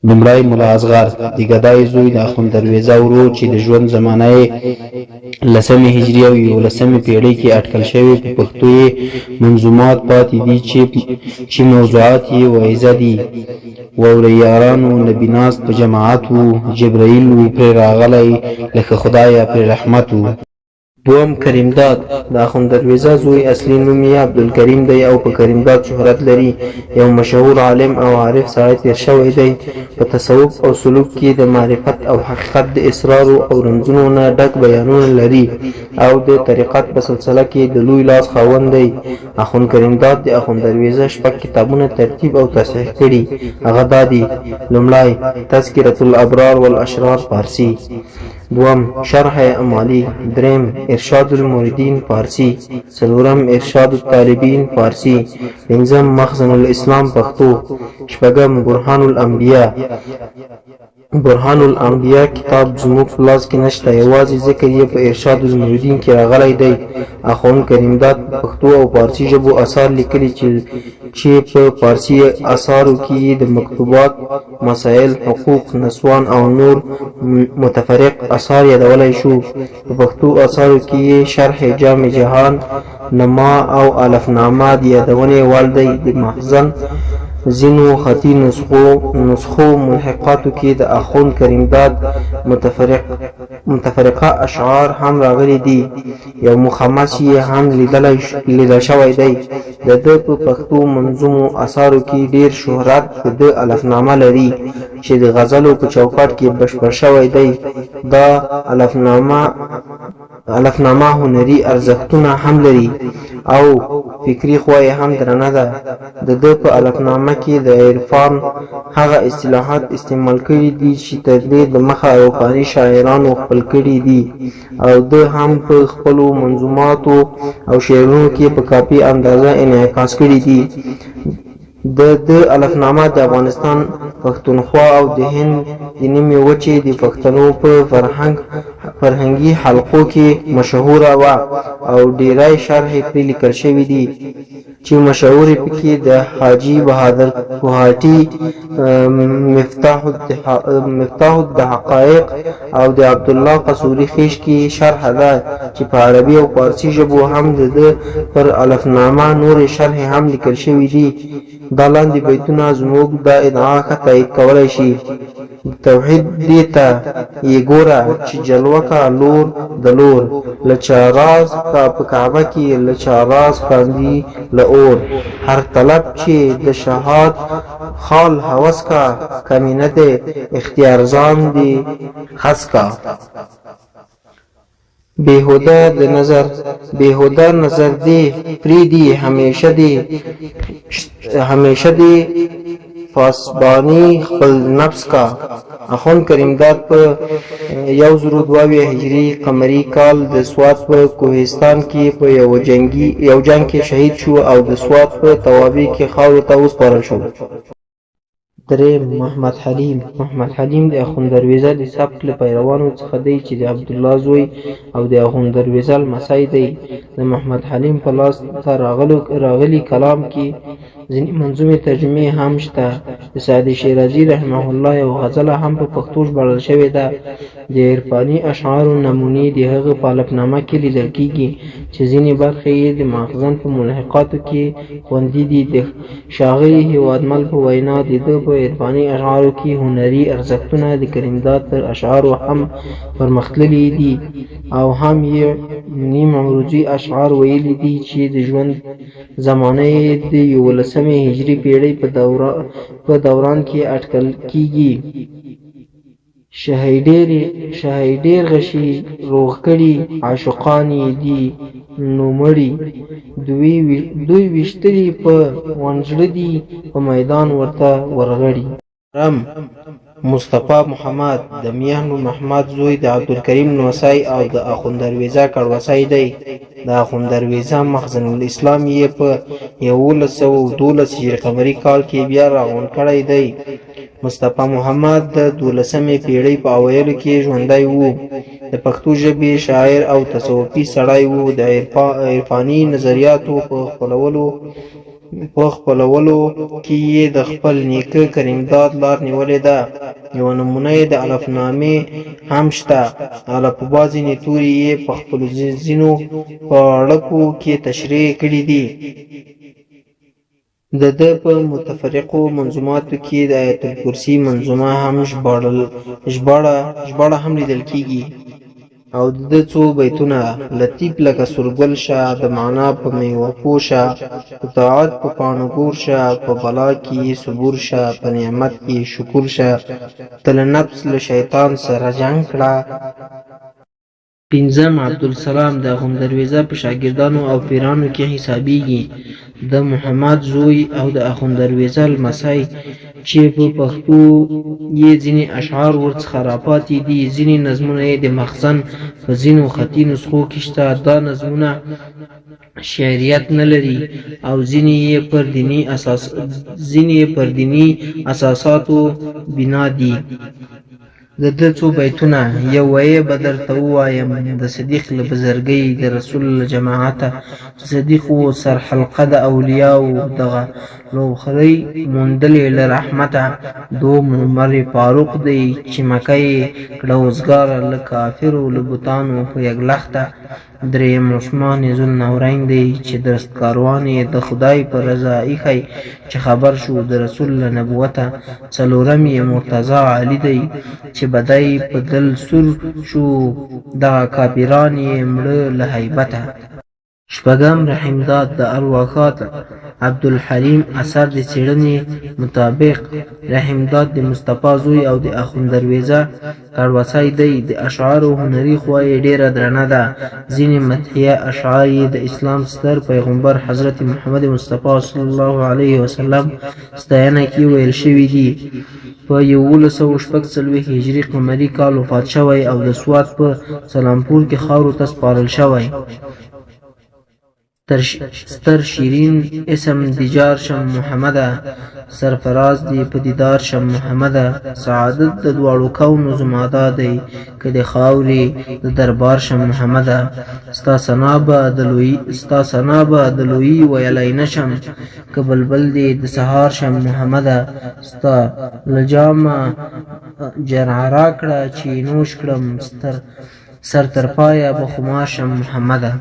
لومړی ملا اصغر د ګدای زوی د اخوند درویزه ورور چې د ژوند زمانه یې 10 هجري او 11 پیړۍ کې اټکل شوی په پښتو یې منظومات پاتې دي چې موضوعات یې وعظه دي. ووریارانو نبی ناز په جماعت وو، جبرائیل وو پرې راغلی لکه خدایه پرې رحمت وو. دوم کریمداد د اخوند درویزه زوی اصلي نوم یې عبدالکریم دی او په کریمداد شهرت لري. یو مشهور عالم او عارف سړی تیر شوی دی. په تصوف او سلوک کې د معرفت او حقیقت د اسرارو او رمزونو نه ډک بیانونه لري او د طریقت په سلسله کې د لوی لاس خاوند دی. اخوند کریمداد د اخوند درویزه 6 کتابونه ترتیب او تصحیح کړي. هغه دا دي: لومړی تذکرة الابرار والاشرار فارسی، دوم شرح امالی، دریم ارشاد المریدین فارسی، څلورم ارشاد الطالبین فارسی، پنځم مخزن الاسلام پښتو، شپږم برهان الانبیاء کتاب زموږ په لاس کې نشته، یوازې ذکر یې په ارشاد المریدین کې راغلی دی. اخوند کریمداد پښتو او فارسی ژبو اثار لیکلي چې په فارسی اثارو کې د مکتوبات، مسائل، حقوق، نسوان او نور متفرق اثار یادولی شو. په پښتو اثارو کې شرح جام جهان، نما او الفنامه د یادونې وړ دی. د محزن ځینو خطي نسخو ملحقاتو کې د اخوند کریمداد متفرقه اشعار هم راغلي دي. یو مخمس یې هم لیدل شوی دی. د ده په پښتو منظومو اثارو کې ډیر شهرت د الفنامه لري چې د غزلو په چوکاټ کې بشپړ شوی دی. دا الفنامه هنري ارزښتونه هم لري او فکري خوا یې هم درنه ده. د ده په الفنامه کې د عرفان هغه اصطلاحات استعمال کړي دي چې تر دې دمخه عرفاني شاعرانو خپل کړي دي او ده هم په خپلو منظوماتو او شعرونو کې په کافي اندازه انعکاس کړي دي. د الفنامه د افغانستان، پښتونخوا او د هند د نیمې وچې د پښتنو په فرهنګي حلقو کې مشهوره وه او ډیری شرح پرې لیکل شوي دي چې مشهور پکې د حاجي بهادر کوهاټي مفتاح الحقایق او د عبدالله قصوري خیش کې شرح ده چې په عربي او فارسي ژبو هم د پر الفنامه نور شرح هم لیکل شوي دي. دا لاندې بیتونه زموږ دا ادعا ښه تایید کولی شي: توحید دې ته یې ګوره چې جلوه کا لور د لور، له چاراز کا په کعبه کې له چاراز خاندي له اور، هر طلب چې د شهاد خال هوس کا، کمینه دې اختیار ځان دې خس کا. بیهوده نظر دی پریدی همیشه دی پاسبانی خپل نفس کا. اخوند کریمداد په 1022 هجری قمری کال د سوات په کوهستان کې په یو جنگ کې شهید شو او د سوات په توابع کې خاورو ته وسپارل شو. دریم محمد حلیم د اخوند درویزه د سبک له پیروانو څخه دی چې د عبدالله زوی او د اخوند درویزه لمسی دی. د محمد حلیم په لاس ته راغلي کلام کې ځینې منظومې ترجمې هم شته. د سعدي شیرازي رحمه الله یو غزله هم په پښتو ژباړل شوې ده. د عرفاني اشعارو نمونې د هغه په الفنامه کې لیدل کېږي چې ځینې برخې یې د مخزن په ملحقاتو کې خوندي دي. د ښاغلي هیوادمل په وینا د ده په عرفاني اشعارو کې هنري ارزښتونه د کریمداد تر اشعارو هم پرمختللي دي او هم یې نیم عروضي اشعار ویلي دي چې د ژوند زمانه یې د 11 هجري پیړۍ په دوران کې اټکل کېږي. شهیدیر غشي روغ کړي عاشقان یې دي نومړي، دوی ویشتلي په ونجړه دي په میدان ورته ورغړي. مصطفی محمد د میاهنو محمد زوی د عبدالکریم نوسی او د اخوند درویزه کړوسی دی. د اخوند درویزه مخزن الاسلام یې په 1112 هجري قمري کال کې بیا راغونډ کړی دی. مصطفی محمد د 12مې پیړۍ په اوایلو کې ژوندی وو. د پښتو ژبې شاعر او تصوفي سړی وو. د عرفاني نظریاتو په خپلولو په خپلولو کې یې د خپل نیکه کریمداد لار نیولې ده. یوه نمونه یې د علفنامې هم شته. الفبا ځینې توري یې په خپلو ځینو پاړکو کې تشریح کړي دي. د ده په متفرقو منظوماتو کې د آیت الکرسي منظومه هم ژباړه هم لیدل کېږي. او د ده څو بیتونه لطیف لکه سورګل شه، د معنا په میوه پوه شه، په طاعت په پاڼو ګور شه، په بلا کې صبور شه، په نعمت کې شکر شه، ته له نفس له شیطان سره جنګ کړه. پنځم عبدالسلام د اخونددرویزه په شاګردانو او پیرانو کې حسابیږي. د محمد زوی او د اخونددرویزه لمسی چې په پښتو یې ځینې اشعار ورڅخه راپاتې دي. ځینې نظمونه یې د مخزن په ځینو خطي نسخو کې شته. دا نظمونه شعریت نه لري او ځینې یې پر دیني اساساتو بنا دي. د ده څو بیتونه یو ویې به درته ووایم. د صدیق له بزرګۍ د رسول له جماعته، صدیق و سرحلقه د اولیاو، دغه لوخرۍ موندلې له رحمته. دوم عمر فاروق دی چې مکه یې کړه وزګاره له کافرو له بتانو په یګلخته. دریم عثمان ذوالنورین دی چې دستکاروان یې د خدای په رضا ایښی چې خبر شو د رسول له نبوته. څلورم یې مرتضی علي دی چې بدی په دل سور شو، دغه کافران یې مړه له هیبته. شپږم رحیمداد د ارواښاد عبدالحلیم اثر د څېړنې مطابق رحیمداد د مصطفی زوی او د اخونددرویزه کړوسی دی. د اشعارو هنري خوا یې ډېره درنه ده. ځینې مدحیه اشعار یې د اسلام ستر پیغمبر حضرت محمد مصطفی صلی الله علیه وسلم ستاینه کې ویل شوي دي. په 1146 هجري قمري کال وفات شوی او د سوات په سلامپور کې خاورو ته سپارل شوی. ستر شیرین اسم دیجار شم محمده، سرفراز دی په دیدار شم محمده. سعادت د دواړو کونو زمادا دی که د خاورې د دربار شم محمده. ستا ثنا به د لویي ویلی نشم که بلبل دی د سهار شم محمده. ستا له جامه جرعه راکړه چې نوش کړم، سر تر پایه به خمار شم محمده.